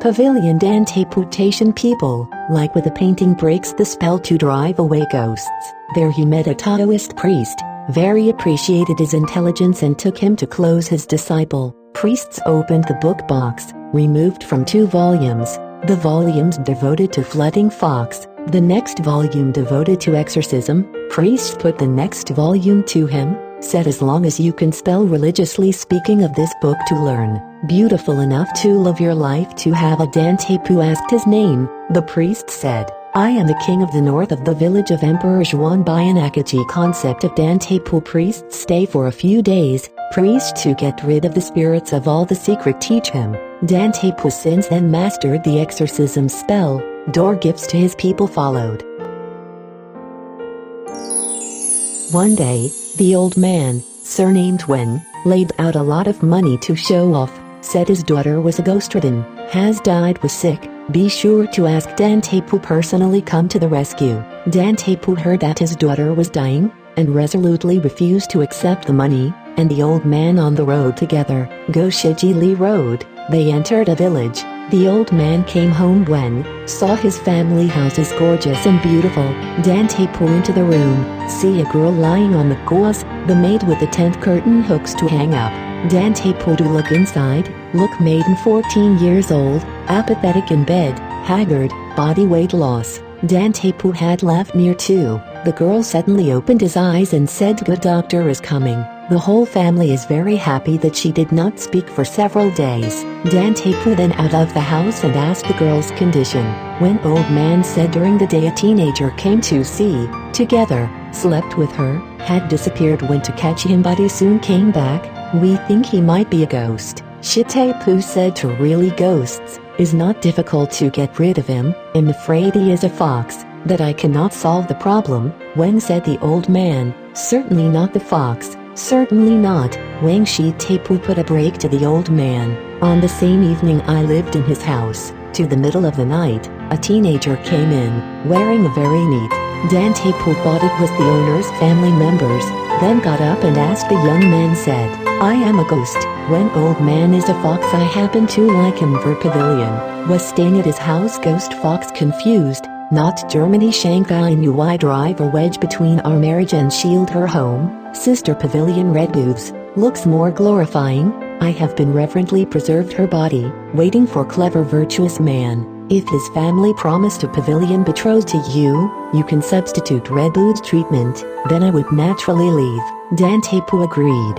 Pavilion. Dan Taipu Taishan people, like with a painting, breaks the spell to drive away ghosts. There he met a Taoist priest, very appreciated his intelligence and took him to close his disciple. Priests opened the book box, removed from 2 volumes, the volumes devoted to flooding fox, the next volume devoted to exorcism. Priests put the next volume to him, said as long as you can spell religiously speaking of this book to learn. Beautiful enough to love your life to have a. Dan Taipu asked his name. The priest said, I am the king of the north of the village of Emperor Xuan Bian Akagi. Concept of Dan Taipu. Priests stay for a few days. Priests to get rid of the spirits of all the secret teach him. Dan Taipu Since then mastered the exorcism spell. Door gifts to his people followed. One day, the old man, surnamed Weng, laid out a lot of money to show off, said his daughter was a ghost-ridden, has died, was sick. Be sure to ask Dan Taipu personally come to the rescue. Dan Taipu heard that his daughter was dying, and resolutely refused to accept the money, and the old man on the road together. Go Shiji Li Road. They entered a village. The old man came home. When saw his family house is gorgeous and beautiful. Dan Taipu into the room, see a girl lying on the gauze, the maid with the tent curtain hooks to hang up. Dan Taipu to look inside, look maiden 14 years old, apathetic in bed, haggard, body weight loss. Dan Taipu had left near 2. The girl suddenly opened his eyes and said, good doctor is coming. The whole family is very happy that she did not speak for several days. Dan Taipu then out of the house and asked the girl's condition. When old man said during the day a teenager came to see, together, slept with her, had disappeared, went to catch him but he soon came back. We think he might be a ghost. Taipu said to really ghosts, is not difficult to get rid of him. I'm afraid he is a fox, that I cannot solve the problem. Weng said the old man, certainly not the fox. Certainly not. Weng Shi Taipu put a break to the old man. On the same evening I lived in his house. To the middle of the night, a teenager came in, wearing a very neat. Dan Taipu thought it was the owner's family members, then got up and asked the young man, said, I am a ghost. When old man is a fox, I happen to like him. For Pavilion, was staying at his house. Ghost fox confused. Not Germany. Shanghai knew why drive a wedge between our marriage and shield her home. Sister Pavilion red booths, looks more glorifying. I have been reverently preserved her body, waiting for clever virtuous man. If his family promised to Pavilion betrothed to you, you can substitute red booths treatment, then I would naturally leave. Dan Taipu agreed.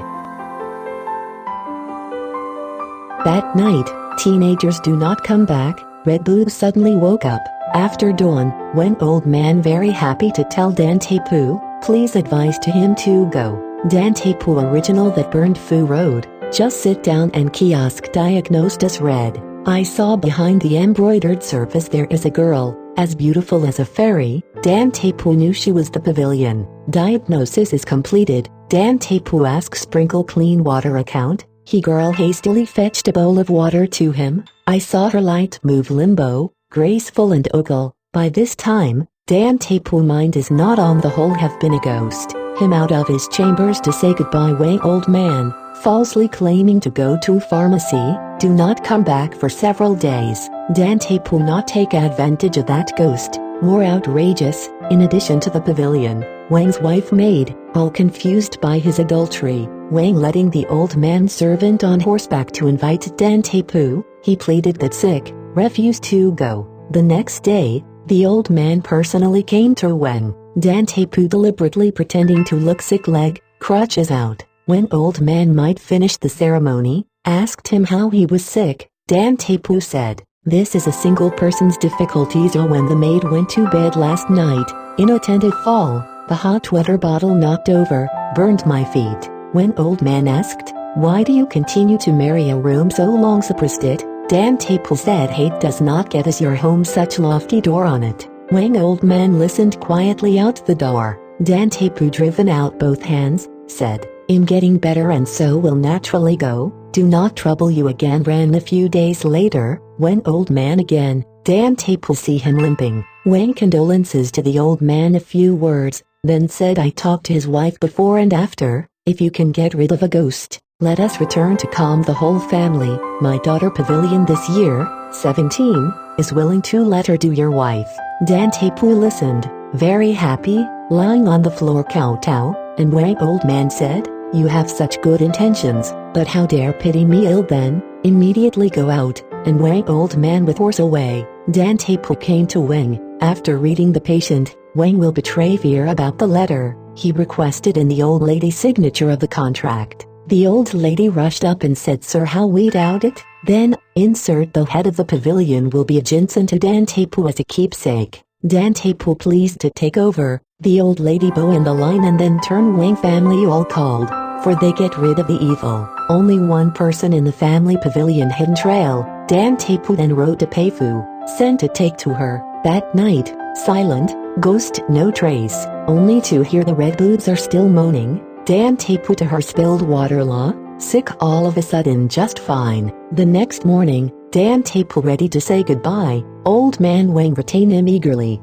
That night, teenagers do not come back. Red booths suddenly woke up. After dawn, when old man very happy to tell Dan Taipu, please advise to him to go. Dan Taipu original that burned Fu Road, just sit down and kiosk diagnosed as red. I saw behind the embroidered surface there is a girl, as beautiful as a fairy. Dan Taipu knew she was the Pavilion. Diagnosis is completed. Dan Taipu asks sprinkle clean water account. He girl hastily fetched a bowl of water to him. I saw her light move limbo, graceful and ogle. By this time, Dan Taipu mind is not on the whole have been a ghost. Him out of his chambers to say goodbye. Weng old man, falsely claiming to go to pharmacy, do not come back for several days. Dan Taipu not take advantage of that ghost. More outrageous, in addition to the Pavilion, Weng's wife maid, all confused by his adultery. Weng letting the old man servant on horseback to invite Dan Taipu, he pleaded that sick, refused to go. The next day, the old man personally came to Weng. Dan Taipu deliberately pretending to look sick, leg, crutches out. When old man might finish the ceremony, asked him how he was sick. Dan Taipu said, this is a single person's difficulties. Or when the maid went to bed last night, inattentive fall, the hot water bottle knocked over, burned my feet. When old man asked, why do you continue to marry a room so long? Suppressed it. Dan Taipu said, hate does not get us your home such lofty door on it. Weng old man listened quietly out the door. Dan Taipu driven out both hands, said, I'm getting better and so will naturally go, do not trouble you again. Ran a few days later, when old man again, Dan Taipu see him limping. Weng condolences to the old man a few words, then said, I talked to his wife before and after, if you can get rid of a ghost, let us return to calm the whole family. My daughter Pavilion this year, 17, is willing to let her do your wife. Dan Taipu listened, very happy, lying on the floor kowtow, and Weng old man said, "You have such good intentions, but how dare pity me ill then, immediately go out," and Weng old man with horse away. Dan Taipu came to Weng. After reading the patient, Weng will betray fear about the letter. He requested in the old lady's signature of the contract. The old lady rushed up and said, "Sir, how we doubt it? Then, insert the head of the pavilion will be a ginseng to Dan Taipu as a keepsake." Dan Taipu pleased to take over. The old lady bow in the line and then turn Weng family all called, for they get rid of the evil. Only one person in the family pavilion hidden trail. Dan Taipu then wrote to Paifu, sent to take to her. That night, silent, ghost no trace, only to hear the red boots are still moaning. Dan Taipu to her spilled water law, sick all of a sudden just fine. The next morning, Dan Taipu ready to say goodbye, old man Weng retain him eagerly.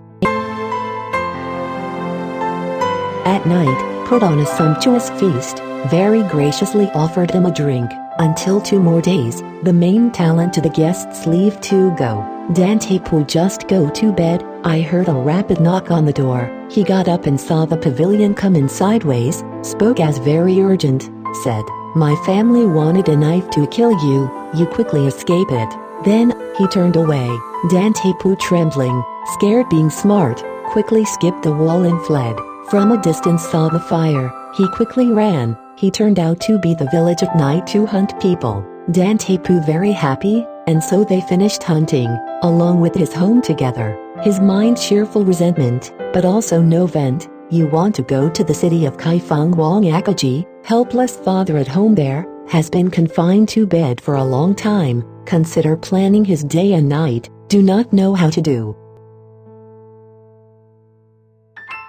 At night, put on a sumptuous feast, very graciously offered him a drink. Until 2 more days, the main talent to the guests leave to go. Dan Taipu just go to bed. I heard a rapid knock on the door. He got up and saw the pavilion come in sideways, spoke as very urgent, said, "My family wanted a knife to kill you, you quickly escape it." Then, he turned away. Dan Taipu trembling, scared being smart, quickly skipped the wall and fled. From a distance saw the fire, he quickly ran. He turned out to be the village at night to hunt people. Dan Taipu very happy, and so they finished hunting, along with his home together. His mind cheerful resentment, but also no vent. You want to go to the city of Kaifeng. Wang Akagi, helpless father at home there, has been confined to bed for a long time. Consider planning his day and night, do not know how to do.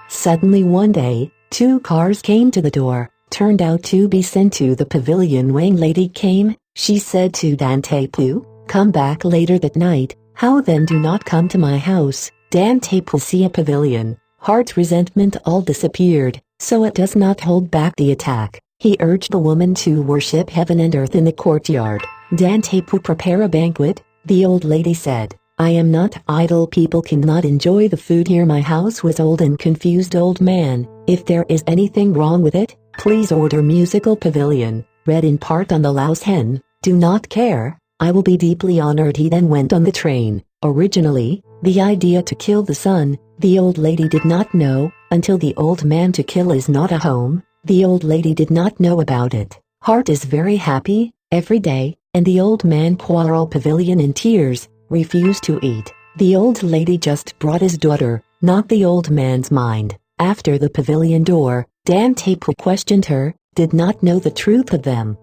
Suddenly one day, 2 cars came to the door, turned out to be sent to the pavilion. Weng lady came, she said to Dan Taipu, "Come back later that night." "How then do not come to my house?" Dan Taipu see a pavilion, heart resentment all disappeared, so it does not hold back the attack. He urged the woman to worship heaven and earth in the courtyard. Dan Taipu prepare a banquet. The old lady said, "I am not idle, people cannot enjoy the food here. My house was old and confused old man. If there is anything wrong with it, please order musical pavilion, read in part on the Laos hen. Do not care, I will be deeply honored." He then went on the train. Originally, the idea to kill the son, the old lady did not know, until the old man to kill is not a home, the old lady did not know about it. Heart is very happy, every day, and the old man quarrel pavilion in tears, refused to eat. The old lady just brought his daughter, not the old man's mind. After the pavilion door, Dan Taipu questioned her, did not know the truth of them.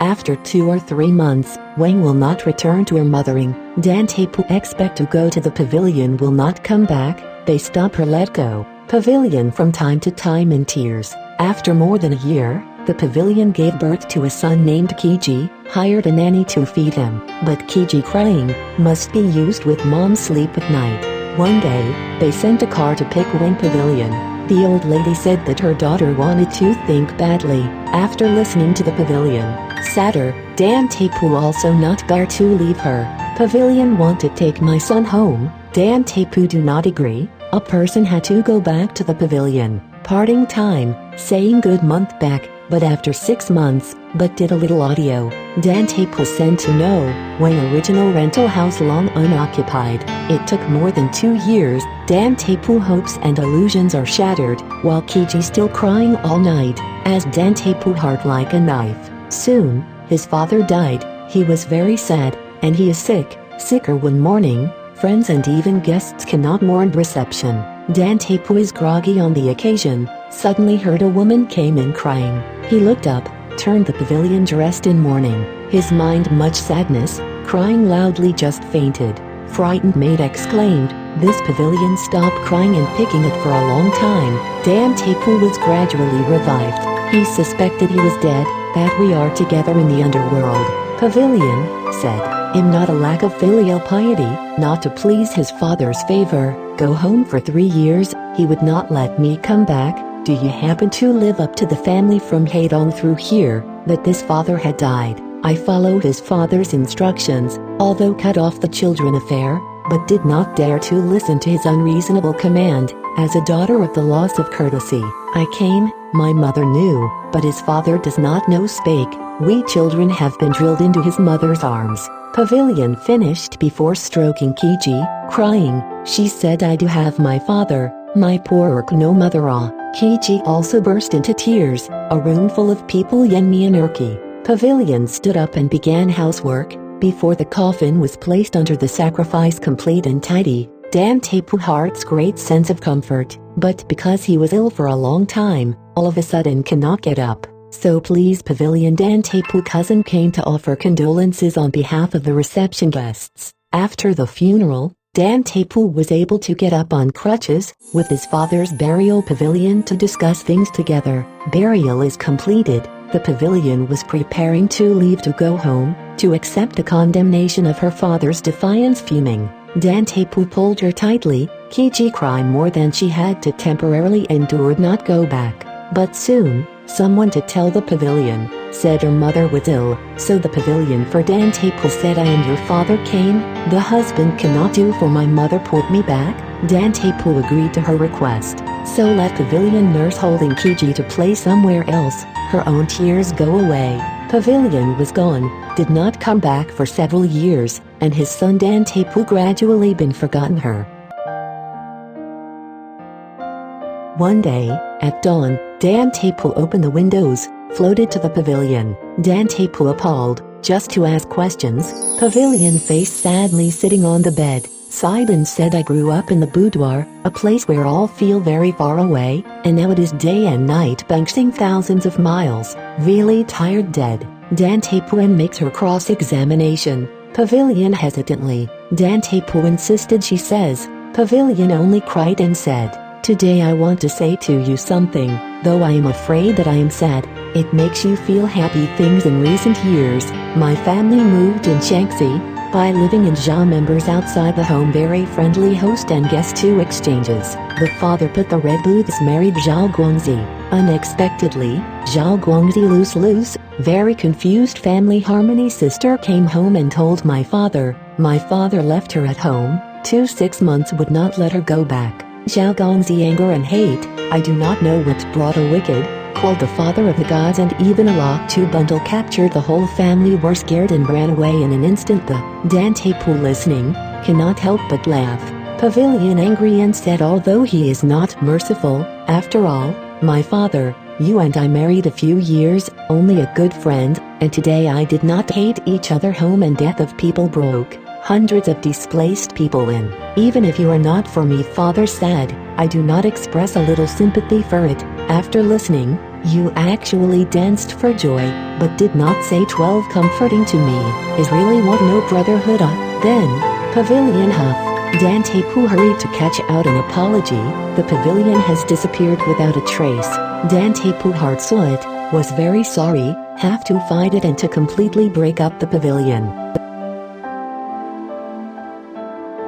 After 2 or 3 months, Weng will not return to her mothering. Dan Taipu expect to go to the pavilion will not come back, they stop her let go. Pavilion from time to time in tears. After more than a year, the pavilion gave birth to a son named Kiji, hired a nanny to feed him. But Kiji crying, must be used with mom sleep at night. One day, they sent a car to pick Weng pavilion. The old lady said that her daughter wanted to think badly, after listening to the pavilion. Sadder, Dan Taipu also not gar to leave her. Pavilion want to take my son home, Dan Taipu do not agree, a person had to go back to the pavilion. Parting time, saying good month back, but after 6 months, but did a little audio. Dan Taipu sent to know, when original rental house long unoccupied. It took more than 2 years, Dan Taipu hopes and illusions are shattered, while Kiji still crying all night, as Dan Taipu heart like a knife. Soon, his father died, he was very sad, and he is sick, sicker one morning, friends and even guests cannot mourn reception. Dan Taipu is groggy on the occasion, suddenly heard a woman came in crying. He looked up, turned the pavilion dressed in mourning, his mind much sadness, crying loudly just fainted. Frightened maid exclaimed, "This pavilion stopped crying and picking it for a long time." Dan Taipu was gradually revived. He suspected he was dead, that we are together in the underworld. Pavilion, said, "Am not a lack of filial piety, not to please his father's favor, go home for 3 years, he would not let me come back. Do you happen to live up to the family from Haidong through here?" But this father had died. I followed his father's instructions, although cut off the children affair, but did not dare to listen to his unreasonable command. As a daughter of the laws of courtesy, I came, my mother knew, but his father does not know spake. We children have been drilled into his mother's arms. Pavilion finished before stroking Kiji, crying. She said, I do have my father, my poor no mother-ah. Kiji also burst into tears. A room full of people Yenmi and Urki. Pavilion stood up and began housework. Before the coffin was placed under the sacrifice complete and tidy, Dan Taipu heart's great sense of comfort, but because he was ill for a long time, all of a sudden cannot get up. So please Pavilion Dan Taipu cousin came to offer condolences on behalf of the reception guests. After the funeral, Dan Taipu was able to get up on crutches, with his father's burial Pavilion to discuss things together. Burial is completed, the Pavilion was preparing to leave to go home, to accept the condemnation of her father's defiance fuming. Dan Taipu pulled her tightly. Kiji cried more than she had to temporarily endured not go back. But soon, someone to tell the Pavilion, said her mother was ill, so the Pavilion for Dan Taipu said I am your father came, the husband cannot do for my mother put me back. Dan Taipu agreed to her request, so let Pavilion nurse holding Kiji to play somewhere else, her own tears go away. Pavilion was gone, did not come back for several years, and his son Dan Taipu gradually been forgotten her. One day, at dawn, Dan Taipu opened the windows, floated to the Pavilion. Dan Taipu appalled, just to ask questions. Pavilion faced sadly sitting on the bed, sighed and said I grew up in the boudoir, a place where all feel very far away, and now it is day and night bouncing thousands of miles, really tired dead. Dan Taipu makes her cross-examination. Pavilion hesitantly. Dan Taipu insisted she says. Pavilion only cried and said, today I want to say to you something, though I am afraid that I am sad. It makes you feel happy things in recent years. My family moved in Shaanxi, by living in Zhao members outside the home very friendly host and guest to exchanges. The father put the red booths married Zhao Guangzi. Unexpectedly, Zhao Guangzi loose, very confused family harmony sister came home and told my father. My father left her at home, 6 months would not let her go back. Zhao Guangzi anger and hate, I do not know what brought a wicked, called the father of the gods and even a law to bundle captured the whole family were scared and ran away in an instant. The Dan Taipu listening, cannot help but laugh. Pavilion angry and said although he is not merciful, after all, my father, you and I married a few years, only a good friend, and today I did not hate each other home and death of people broke. Hundreds of displaced people in. Even if you are not for me father said, I do not express a little sympathy for it. After listening, you actually danced for joy, but did not say 12 comforting to me, is really what no brotherhood then, Pavilion huff. Dan Taipu hurried to catch out an apology, the Pavilion has disappeared without a trace. Dan Taipu heart saw it, was very sorry, have to find it and to completely break up the Pavilion.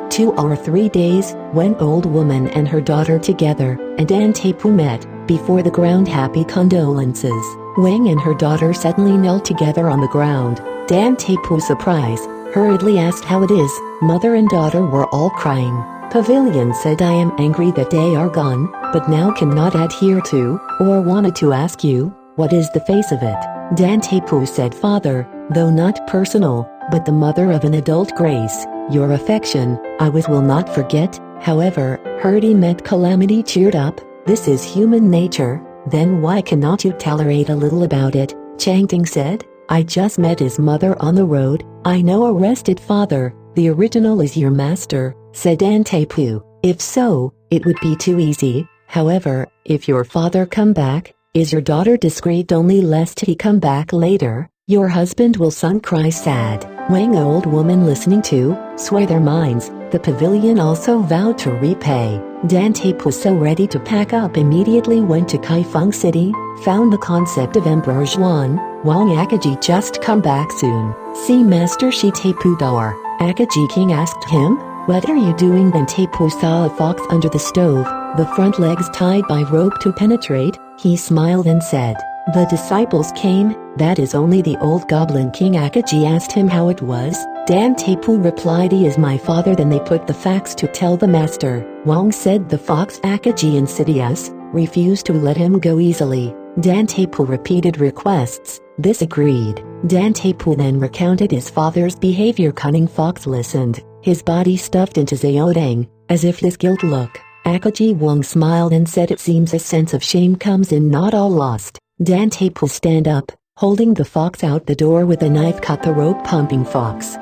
2 or 3 days, when old woman and her daughter together, and Dan Taipu met, before the ground happy condolences. Weng and her daughter suddenly knelt together on the ground. Dan Taipu surprised, hurriedly asked how it is, mother and daughter were all crying. Pavilion said I am angry that they are gone, but now cannot adhere to, or wanted to ask you, what is the face of it? Dan Taipu said father, though not personal, but the mother of an adult grace, your affection, I will not forget, however, Hurdy met calamity cheered up, this is human nature, then why cannot you tolerate a little about it? Changting said, I just met his mother on the road, I know arrested father, the original is your master, said Dan Taipu, if so, it would be too easy, however, if your father come back, is your daughter discreet only lest he come back later, your husband will son cry sad. Weng old woman listening to, sway their minds, the Pavilion also vowed to repay. Dan Taipu was so ready to pack up immediately went to Kaifeng City, found the concept of Emperor Xuan Bian Akagi just come back soon. See Master Shi Taipu door. Akagi King asked him, what are you doing? Then Taipu saw a fox under the stove, the front legs tied by rope to penetrate, he smiled and said, The disciples came, that is only the old goblin king. Akagi asked him how it was. Dan Taipu replied, he is my father. Then they put the facts to tell the master. Weng said the fox Akagi insidious, refused to let him go easily. Dan Taipu repeated requests, this agreed. Dan Taipu then recounted his father's behavior. Cunning fox listened, his body stuffed into Zaodang, as if his guilt look. Akagi Weng smiled and said, it seems a sense of shame comes in, not all lost. Dan Taipu stand up, holding the fox out the door with a knife, cut the rope. Pumping fox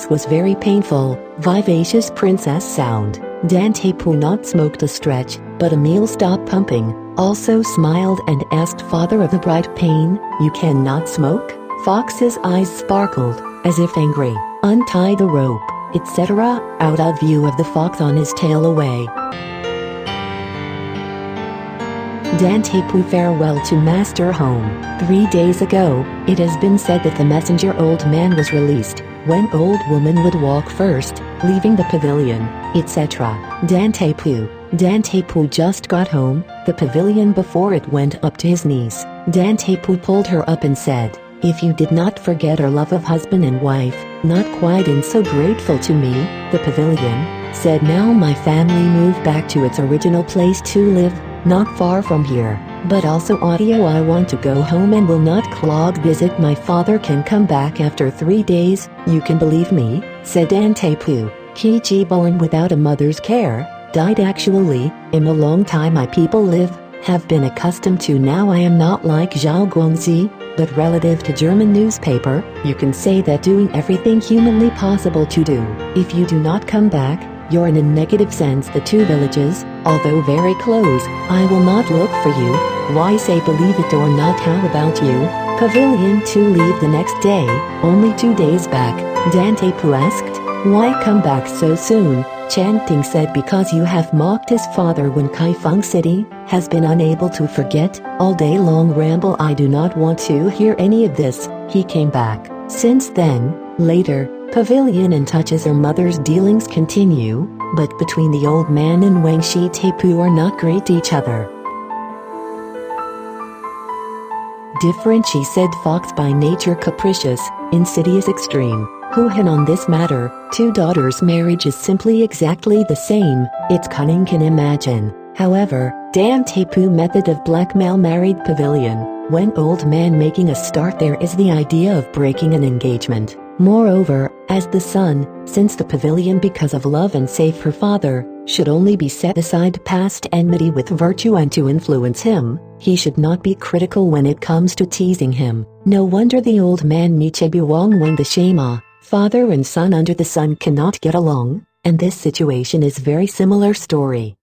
was very painful, vivacious princess sound. Dan Taipu not smoked a stretch, but Emil stopped pumping, also smiled and asked father of the bright pain, you cannot smoke? Fox's eyes sparkled, as if angry. Untie the rope, etc., out of view of the fox on his tail away. Dan Taipu farewell to master home. 3 days ago, it has been said that the messenger old man was released, when old woman would walk first, leaving the pavilion, etc. Dan Taipu just got home, the pavilion before it went up to his knees. Dan Taipu pulled her up and said, if you did not forget our love of husband and wife, not quite and so grateful to me, the pavilion said, now my family moved back to its original place to live, not far from here, but also audio. I want to go home and will not clog visit my father. Can come back after 3 days, you can believe me, said Dan Taipu. Kiji born without a mother's care, died actually, in a long time my people live, have been accustomed to. Now I am not like Zhao Guangzi, but relative to German newspaper, you can say that doing everything humanly possible to do. If you do not come back, you're in a negative sense the 2 villages, although very close, I will not look for you. Why say believe it or not? How about you? Pavilion to leave the next day, only 2 days back. Dan Taipu asked, why come back so soon? Chanting said, because you have mocked his father when Kaifeng City has been unable to forget. All day long ramble. I do not want to hear any of this. He came back. Since then, later, pavilion and touches her mother's dealings continue, but between the old man and Wang Shi Taipu are not great each other. Different, she said. Fox by nature capricious, insidious extreme. Who hen on this matter? 2 daughters' marriage is simply exactly the same, it's cunning can imagine. However, Dan Taipu method of blackmail married pavilion, when old man making a start there is the idea of breaking an engagement. Moreover, as the son, since the pavilion because of love and save her father, should only be set aside past enmity with virtue and to influence him, he should not be critical when it comes to teasing him. No wonder the old man Michebuang when the Shema, father and son under the sun cannot get along, and this situation is very similar story.